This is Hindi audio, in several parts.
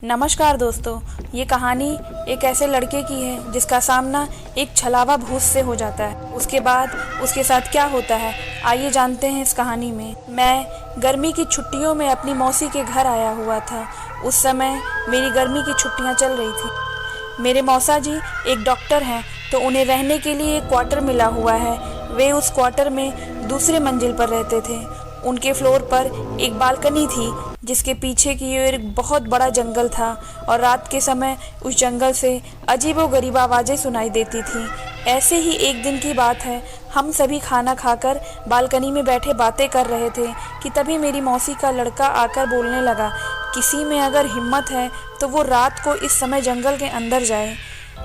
नमस्कार दोस्तों, ये कहानी एक ऐसे लड़के की है जिसका सामना एक छलावा भूत से हो जाता है। उसके बाद उसके साथ क्या होता है, आइए जानते हैं इस कहानी में। मैं गर्मी की छुट्टियों में अपनी मौसी के घर आया हुआ था। उस समय मेरी गर्मी की छुट्टियां चल रही थी। मेरे मौसा जी एक डॉक्टर हैं, तो उन्हें रहने के लिए एक क्वार्टर मिला हुआ है। वे उस क्वार्टर में दूसरे मंजिल पर रहते थे। उनके फ्लोर पर एक बालकनी थी जिसके पीछे की ओर एक बहुत बड़ा जंगल था और रात के समय उस जंगल से अजीबोगरीब आवाज़ें सुनाई देती थीं। ऐसे ही एक दिन की बात है, हम सभी खाना खाकर बालकनी में बैठे बातें कर रहे थे कि तभी मेरी मौसी का लड़का आकर बोलने लगा, किसी में अगर हिम्मत है तो वो रात को इस समय जंगल के अंदर जाए।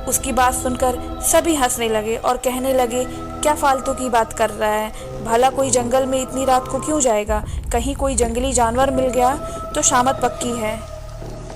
उसकी बात सुनकर सभी हंसने लगे और कहने लगे, क्या फालतू की बात कर रहा है, भला कोई जंगल में इतनी रात को क्यों जाएगा, कहीं कोई जंगली जानवर मिल गया तो शामत पक्की है।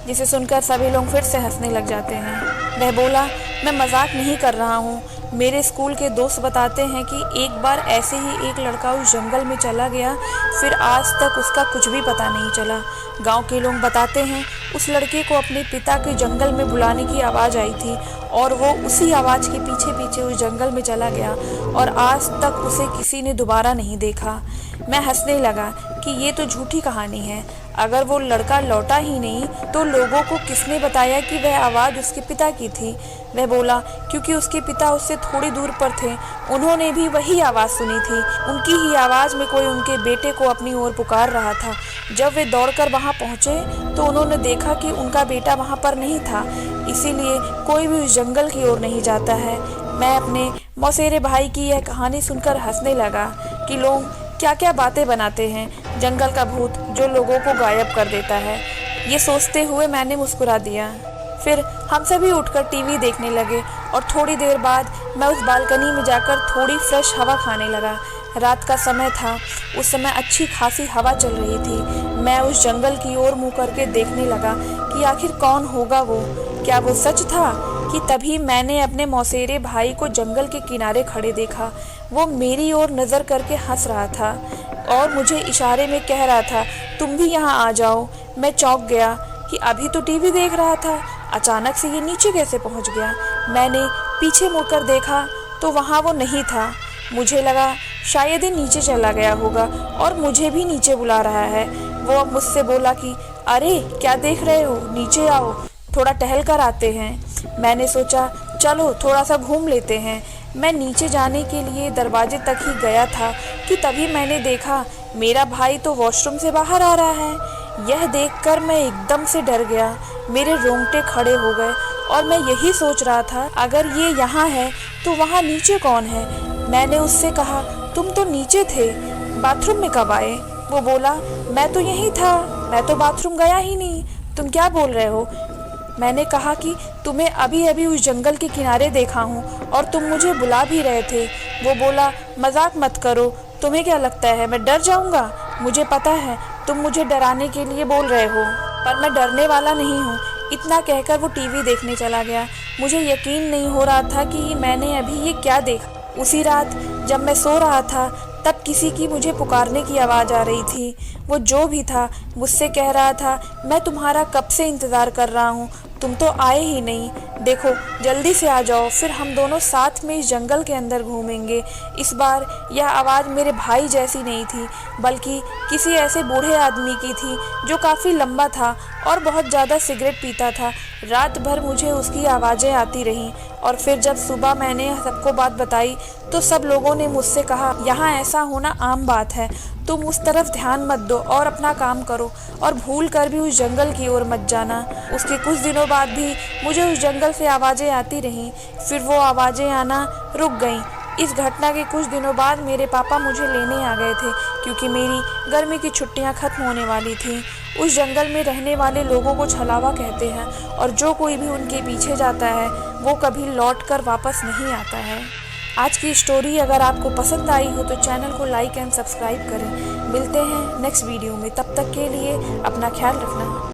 जिसे सुनकर सभी लोग फिर से हंसने लग जाते हैं। वह बोला, मैं मजाक नहीं कर रहा हूँ, मेरे स्कूल के दोस्त बताते हैं कि एक बार ऐसे ही एक लड़का उस जंगल में चला गया, फिर आज तक उसका कुछ भी पता नहीं चला। गांव के लोग बताते हैं उस लड़के को अपने पिता के जंगल में बुलाने की आवाज़ आई थी और वो उसी आवाज़ के पीछे पीछे उस जंगल में चला गया और आज तक उसे किसी ने दोबारा नहीं देखा। मैं हंसने लगा कि ये तो झूठी कहानी है। अगर वो लड़का लौटा ही नहीं तो लोगों को किसने बताया कि वह आवाज़ उसके पिता की थी। वह बोला, क्योंकि उसके पिता उससे थोड़ी दूर पर थे, उन्होंने भी वही आवाज़ सुनी थी। उनकी ही आवाज़ में कोई उनके बेटे को अपनी ओर पुकार रहा था। जब वे दौड़कर वहाँ पहुँचे तो उन्होंने देखा कि उनका बेटा वहाँ पर नहीं था, इसीलिए कोई भी उस जंगल की ओर नहीं जाता है। मैं अपने मौसेरे भाई की यह कहानी सुनकर हंसने लगा कि लोग क्या क्या बातें बनाते हैं। जंगल का भूत जो लोगों को गायब कर देता है, ये सोचते हुए मैंने मुस्कुरा दिया। फिर हम सभी उठकर टीवी देखने लगे और थोड़ी देर बाद मैं उस बालकनी में जाकर थोड़ी फ्रेश हवा खाने लगा। रात का समय था, उस समय अच्छी खासी हवा चल रही थी। मैं उस जंगल की ओर मुँह करके देखने लगा कि आखिर कौन होगा वो, क्या वो सच था कि तभी मैंने अपने मौसेरे भाई को जंगल के किनारे खड़े देखा। वो मेरी ओर नज़र करके हंस रहा था और मुझे इशारे में कह रहा था, तुम भी यहाँ आ जाओ। मैं चौंक गया कि अभी तो टीवी देख रहा था, अचानक से ये नीचे कैसे पहुँच गया। मैंने पीछे मुड़कर देखा तो वहाँ वो नहीं था। मुझे लगा शायद ये नीचे चला गया होगा और मुझे भी नीचे बुला रहा है। वो अब मुझसे बोला कि अरे क्या देख रहे हो, नीचे आओ, थोड़ा टहल कर आते हैं। मैंने सोचा चलो थोड़ा सा घूम लेते हैं। मैं नीचे जाने के लिए दरवाजे तक ही गया था कि तभी मैंने देखा मेरा भाई तो वॉशरूम से बाहर आ रहा है। यह देखकर मैं एकदम से डर गया, मेरे रोंगटे खड़े हो गए और मैं यही सोच रहा था, अगर ये यहाँ है तो वहाँ नीचे कौन है। मैंने उससे कहा, तुम तो नीचे थे, बाथरूम में कब आए। वो बोला, मैं तो यहीं था, मैं तो बाथरूम गया ही नहीं, तुम क्या बोल रहे हो। मैंने कहा कि तुम्हें अभी अभी उस जंगल के किनारे देखा हूँ और तुम मुझे बुला भी रहे थे। वो बोला, मजाक मत करो, तुम्हें क्या लगता है मैं डर जाऊँगा। मुझे पता है तुम मुझे डराने के लिए बोल रहे हो, पर मैं डरने वाला नहीं हूँ। इतना कहकर वो टीवी देखने चला गया। मुझे यकीन नहीं हो रहा था कि मैंने अभी ये क्या देखा। उसी रात जब मैं सो रहा था तब किसी की मुझे पुकारने की आवाज़ आ रही थी। वो जो भी था मुझसे कह रहा था, मैं तुम्हारा कब से इंतज़ार कर रहा हूँ, तुम तो आए ही नहीं, देखो जल्दी से आ जाओ, फिर हम दोनों साथ में इस जंगल के अंदर घूमेंगे। इस बार यह आवाज़ मेरे भाई जैसी नहीं थी, बल्कि किसी ऐसे बूढ़े आदमी की थी जो काफ़ी लंबा था और बहुत ज़्यादा सिगरेट पीता था। रात भर मुझे उसकी आवाज़ें आती रहीं और फिर जब सुबह मैंने सबको बात बताई तो सब लोगों ने मुझसे कहा, यहाँ ऐसा होना आम बात है, तुम उस तरफ ध्यान मत दो और अपना काम करो और भूल कर भी उस जंगल की ओर मत जाना। उसके कुछ दिनों बाद भी मुझे उस जंगल से आवाज़ें आती रहीं, फिर वो आवाज़ें आना रुक गईं। इस घटना के कुछ दिनों बाद मेरे पापा मुझे लेने आ गए थे, क्योंकि मेरी गर्मी की छुट्टियां खत्म होने वाली थीं। उस जंगल में रहने वाले लोगों को छलावा कहते हैं और जो कोई भी उनके पीछे जाता है वो कभी लौट कर वापस नहीं आता है। आज की स्टोरी अगर आपको पसंद आई हो तो चैनल को लाइक एंड सब्सक्राइब करें। मिलते हैं नेक्स्ट वीडियो में, तब तक के लिए अपना ख्याल रखना।